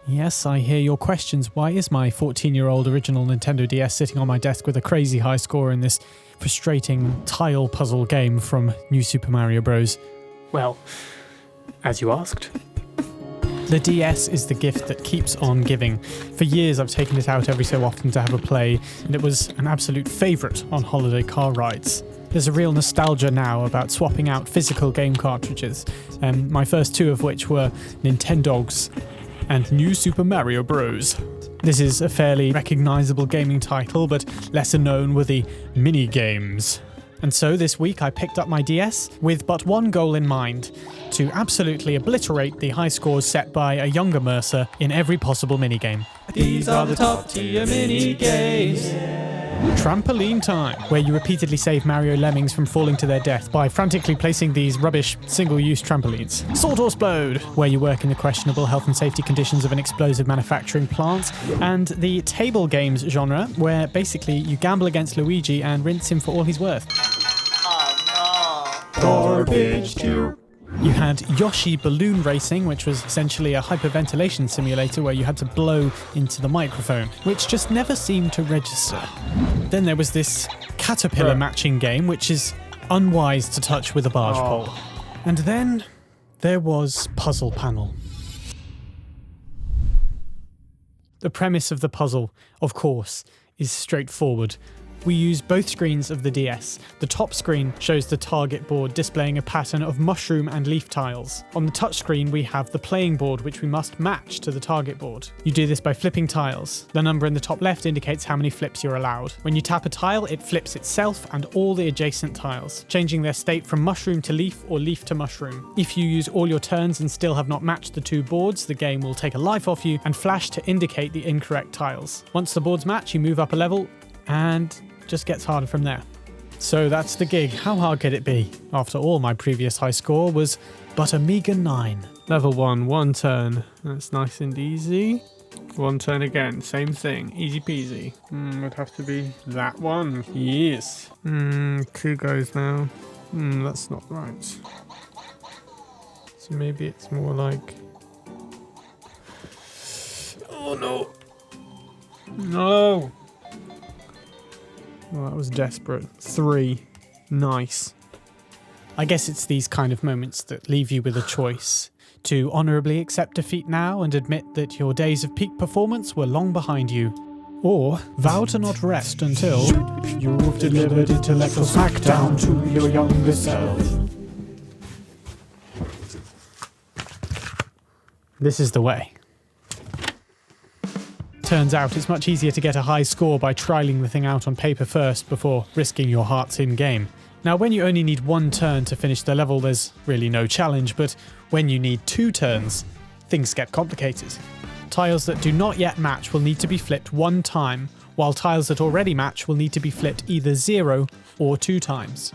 Yes, I hear your questions. Why is my 14-year-old original Nintendo DS sitting on my desk with a crazy high score in this frustrating tile puzzle game from New Super Mario Bros? Well, as you asked. The DS is the gift that keeps on giving. For years I've taken it out every so often to have a play, and it was an absolute favourite on holiday car rides. There's a real nostalgia now about swapping out physical game cartridges, my first two of which were Nintendogs and New Super Mario Bros. This is a fairly recognisable gaming title, but lesser known were the Minigames. And so this week I picked up my DS with but one goal in mind: to absolutely obliterate the high scores set by a younger Mercer in every possible minigame. These are the top tier minigames. Trampoline Time, where you repeatedly save Mario Lemmings from falling to their death by frantically placing these rubbish single-use trampolines. Sword or Explode, where you work in the questionable health and safety conditions of an explosive manufacturing plant. And the table games genre, where basically you gamble against Luigi and rinse him for all he's worth. Oh no. Garbage tube. You had Yoshi Balloon Racing, which was essentially a hyperventilation simulator where you had to blow into the microphone, which just never seemed to register. Then there was this caterpillar matching game, which is unwise to touch with a barge pole. And then there was Puzzle Panel. The premise of the puzzle, of course, is straightforward. We use both screens of the DS. The top screen shows the target board displaying a pattern of mushroom and leaf tiles. On the touch screen we have the playing board, which we must match to the target board. You do this by flipping tiles. The number in the top left indicates how many flips you're allowed. When you tap a tile, it flips itself and all the adjacent tiles, changing their state from mushroom to leaf or leaf to mushroom. If you use all your turns and still have not matched the two boards, the game will take a life off you and flash to indicate the incorrect tiles. Once the boards match, you move up a level and just gets harder from there. So that's the gig. How hard could it be? After all, my previous high score was but a meager 9. Level 1, one turn. That's nice and easy. One turn again, same thing. Easy peasy. Would have to be that one. Yes. 2 goes now. That's not right. So maybe it's more like... Oh no! No! Well, that was desperate. 3. Nice. I guess it's these kind of moments that leave you with a choice: to honourably accept defeat now and admit that your days of peak performance were long behind you, or vow to not rest until You've delivered intellectual smackdown to your younger self. this is the way. Turns out it's much easier to get a high score by trialling the thing out on paper first before risking your hearts in-game. Now, when you only need one turn to finish the level, there's really no challenge, but when you need 2 turns, things get complicated. Tiles that do not yet match will need to be flipped 1 time, while tiles that already match will need to be flipped either 0 or 2 times.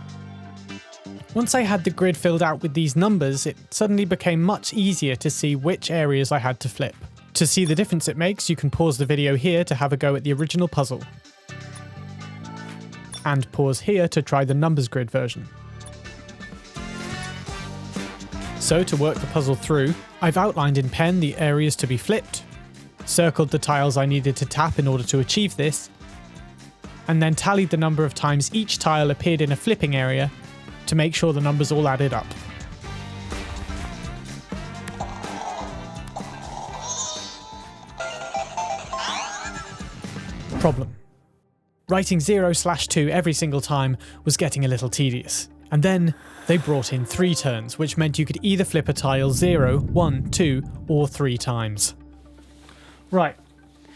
Once I had the grid filled out with these numbers, it suddenly became much easier to see which areas I had to flip. To see the difference it makes, you can pause the video here to have a go at the original puzzle. And pause here to try the numbers grid version. So to work the puzzle through, I've outlined in pen the areas to be flipped, circled the tiles I needed to tap in order to achieve this, and then tallied the number of times each tile appeared in a flipping area to make sure the numbers all added up. Problem. Writing 0/2 every single time was getting a little tedious. And then they brought in 3 turns, which meant you could either flip a tile 0, 1, 2, or 3 times. Right,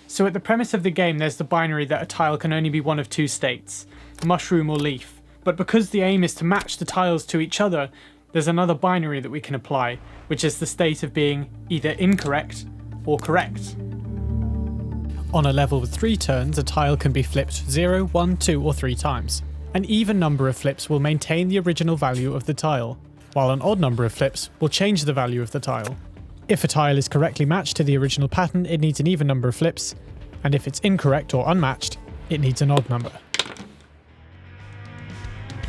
so at the premise of the game there's the binary that a tile can only be one of 2 states, mushroom or leaf. But because the aim is to match the tiles to each other, there's another binary that we can apply, which is the state of being either incorrect or correct. On a level with 3 turns, a tile can be flipped 0, 1, 2, or 3 times. An even number of flips will maintain the original value of the tile, while an odd number of flips will change the value of the tile. If a tile is correctly matched to the original pattern, it needs an even number of flips, and if it's incorrect or unmatched, it needs an odd number.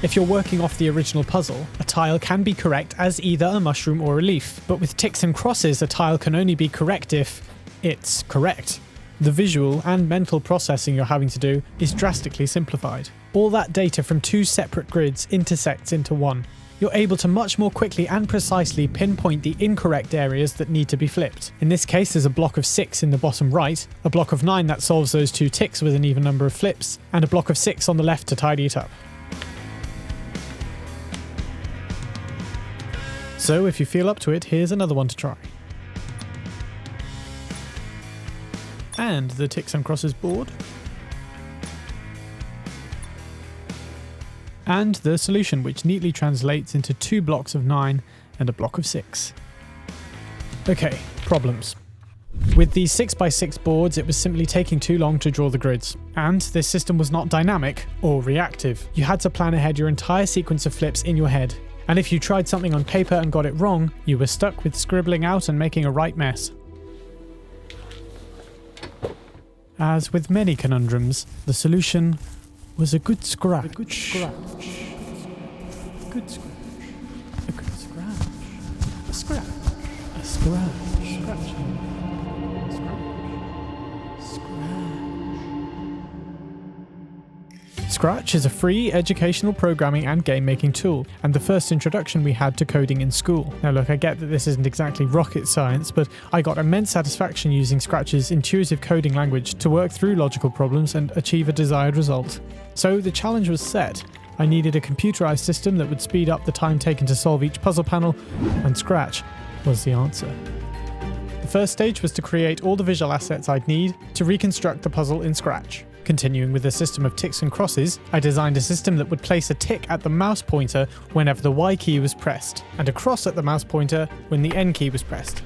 If you're working off the original puzzle, a tile can be correct as either a mushroom or a leaf, but with ticks and crosses, a tile can only be correct if it's correct. The visual and mental processing you're having to do is drastically simplified. All that data from 2 separate grids intersects into one. You're able to much more quickly and precisely pinpoint the incorrect areas that need to be flipped. In this case, there's a block of 6 in the bottom right, a block of 9 that solves those 2 ticks with an even number of flips, and a block of 6 on the left to tidy it up. So if you feel up to it, here's another one to try. And the ticks and crosses board. And the solution, which neatly translates into 2 blocks of 9 and a block of 6. Okay, problems. With these 6x6 boards, it was simply taking too long to draw the grids. And this system was not dynamic or reactive. You had to plan ahead your entire sequence of flips in your head. And if you tried something on paper and got it wrong, you were stuck with scribbling out and making a right mess. As with many conundrums, the solution was a good scratch. A good scratch. A good scratch. A good scratch. A scratch. A scratch. Scratch. Scratch is a free educational programming and game making tool, and the first introduction we had to coding in school. Now look, I get that this isn't exactly rocket science, but I got immense satisfaction using Scratch's intuitive coding language to work through logical problems and achieve a desired result. So the challenge was set. I needed a computerized system that would speed up the time taken to solve each puzzle panel, and Scratch was the answer. The first stage was to create all the visual assets I'd need to reconstruct the puzzle in Scratch. Continuing with a system of ticks and crosses, I designed a system that would place a tick at the mouse pointer whenever the Y key was pressed, and a cross at the mouse pointer when the N key was pressed.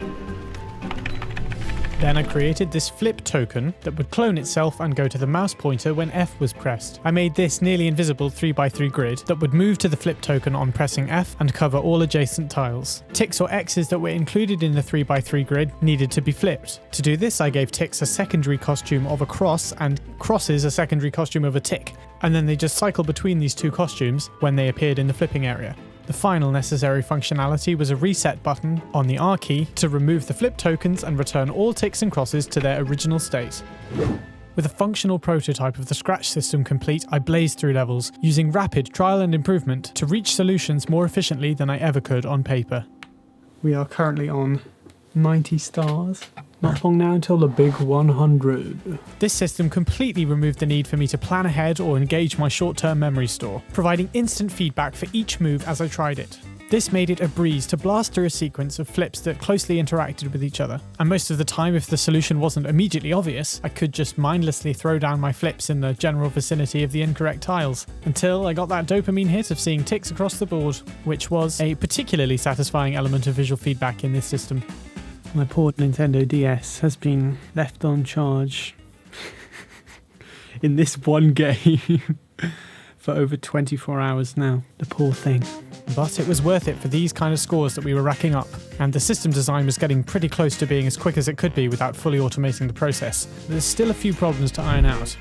Then I created this flip token that would clone itself and go to the mouse pointer when F was pressed. I made this nearly invisible 3x3 grid that would move to the flip token on pressing F and cover all adjacent tiles. Ticks or X's that were included in the 3x3 grid needed to be flipped. To do this, I gave ticks a secondary costume of a cross and crosses a secondary costume of a tick, and then they just cycled between these 2 costumes when they appeared in the flipping area. The final necessary functionality was a reset button on the R key to remove the flip tokens and return all ticks and crosses to their original state. With a functional prototype of the Scratch system complete, I blazed through levels, using rapid trial and improvement to reach solutions more efficiently than I ever could on paper. We are currently on 90 stars. Not long now until the big 100. This system completely removed the need for me to plan ahead or engage my short-term memory store, providing instant feedback for each move as I tried it. This made it a breeze to blast through a sequence of flips that closely interacted with each other. And most of the time, if the solution wasn't immediately obvious, I could just mindlessly throw down my flips in the general vicinity of the incorrect tiles, until I got that dopamine hit of seeing ticks across the board, which was a particularly satisfying element of visual feedback in this system. My poor Nintendo DS has been left on charge in this one game for over 24 hours now. The poor thing. But it was worth it for these kind of scores that we were racking up, and the system design was getting pretty close to being as quick as it could be without fully automating the process. There's still a few problems to iron out.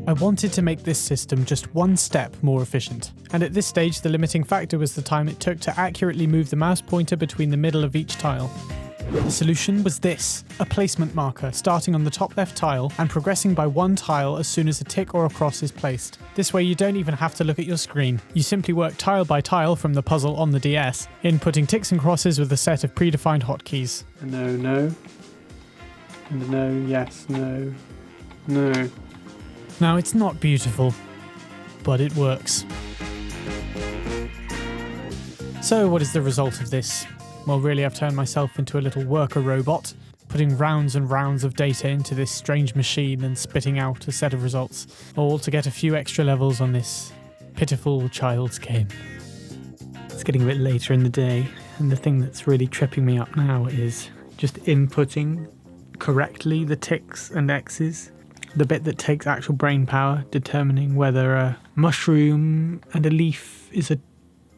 I wanted to make this system just one step more efficient, and at this stage the limiting factor was the time it took to accurately move the mouse pointer between the middle of each tile. The solution was this: a placement marker starting on the top left tile and progressing by 1 tile as soon as a tick or a cross is placed. This way you don't even have to look at your screen. You simply work tile by tile from the puzzle on the DS, inputting ticks and crosses with a set of predefined hotkeys. No, no. And no, yes, no, no. Now, it's not beautiful, but it works. So what is the result of this? Well, really, I've turned myself into a little worker robot, putting rounds and rounds of data into this strange machine and spitting out a set of results, all to get a few extra levels on this pitiful child's game. It's getting a bit later in the day, and the thing that's really tripping me up now is just inputting correctly the ticks and X's. The bit that takes actual brain power, determining whether a mushroom and a leaf is a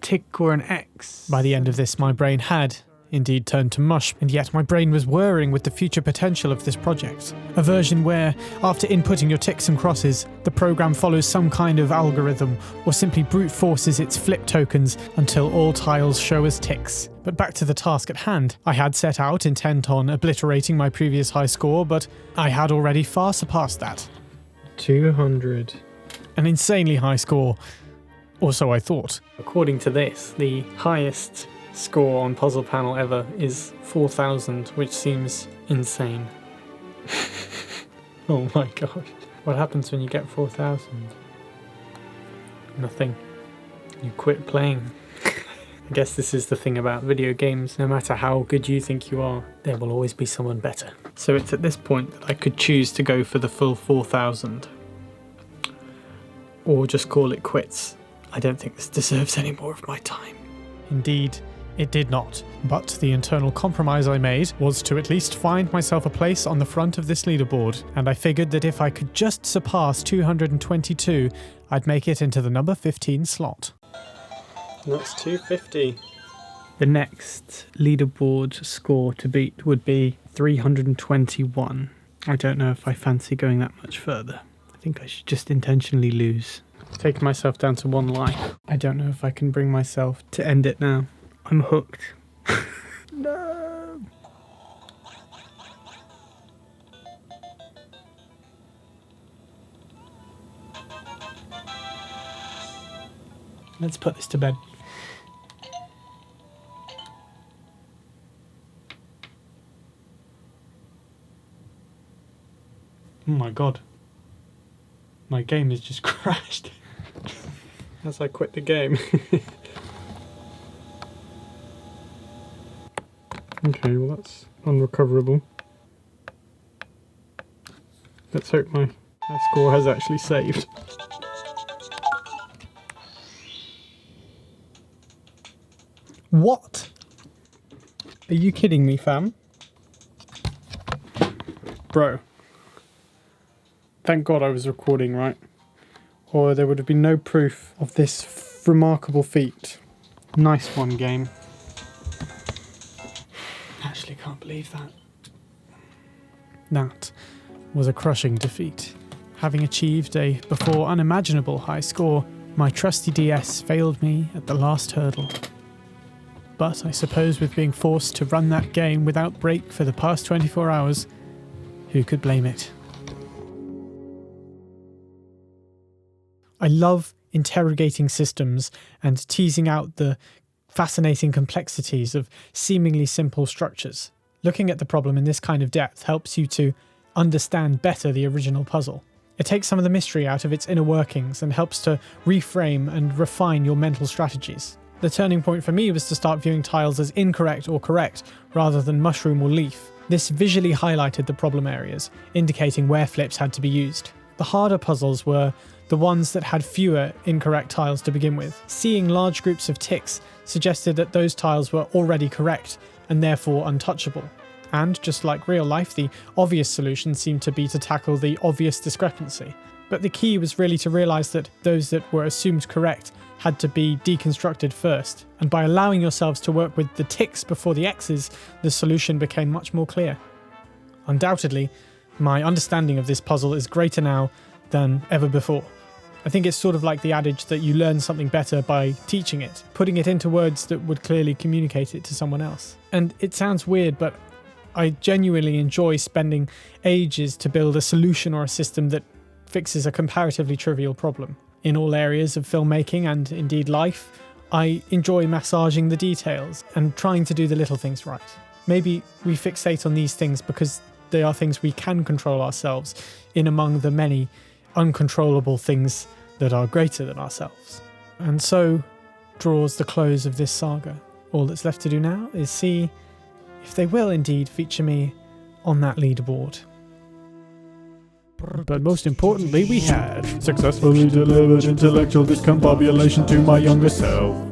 tick or an X. By the end of this, my brain had, indeed turned to mush, and yet my brain was whirring with the future potential of this project. A version where, after inputting your ticks and crosses, the program follows some kind of algorithm or simply brute forces its flip tokens until all tiles show as ticks. But back to the task at hand. I had set out intent on obliterating my previous high score, but I had already far surpassed that. 200. An insanely high score, or so I thought. According to this, the highest score on Puzzle Panel ever is 4,000, which seems insane. Oh my god. What happens when you get 4,000? Nothing. You quit playing. I guess this is the thing about video games. No matter how good you think you are, there will always be someone better. So it's at this point that I could choose to go for the full 4,000. Or just call it quits. I don't think this deserves any more of my time. Indeed, it did not. But the internal compromise I made was to at least find myself a place on the front of this leaderboard, and I figured that if I could just surpass 222, I'd make it into the number 15 slot. That's 250. The next leaderboard score to beat would be 321. I don't know if I fancy going that much further. I think I should just intentionally lose. Taking myself down to one life. I don't know if I can bring myself to end it now. I'm hooked. No. Let's put this to bed. Oh my god. My game has just crashed. As I quit the game. Okay, well that's unrecoverable. Let's hope my score has actually saved. What? Are you kidding me, fam? Bro. Thank God I was recording, right? Or there would have been no proof of this remarkable feat. Nice one, game. Actually can't believe that. That was a crushing defeat. Having achieved a before unimaginable high score, my trusty DS failed me at the last hurdle. But I suppose with being forced to run that game without break for the past 24 hours, who could blame it? I love interrogating systems and teasing out the fascinating complexities of seemingly simple structures. Looking at the problem in this kind of depth helps you to understand better the original puzzle. It takes some of the mystery out of its inner workings and helps to reframe and refine your mental strategies. The turning point for me was to start viewing tiles as incorrect or correct rather than mushroom or leaf. This visually highlighted the problem areas, indicating where flips had to be used. The harder puzzles were the ones that had fewer incorrect tiles to begin with. Seeing large groups of ticks suggested that those tiles were already correct and therefore untouchable. And, just like real life, the obvious solution seemed to be to tackle the obvious discrepancy. But the key was really to realise that those that were assumed correct had to be deconstructed first, and by allowing yourselves to work with the ticks before the X's, the solution became much more clear. Undoubtedly, my understanding of this puzzle is greater now than ever before. I think it's sort of like the adage that you learn something better by teaching it, putting it into words that would clearly communicate it to someone else. And it sounds weird, but I genuinely enjoy spending ages to build a solution or a system that fixes a comparatively trivial problem. In all areas of filmmaking and indeed life, I enjoy massaging the details and trying to do the little things right. Maybe we fixate on these things because they are things we can control ourselves in among the many uncontrollable things that are greater than ourselves. And so draws the close of this saga. All that's left to do now is see if they will indeed feature me on that leaderboard. But most importantly, we had successfully delivered intellectual discombobulation to my younger self.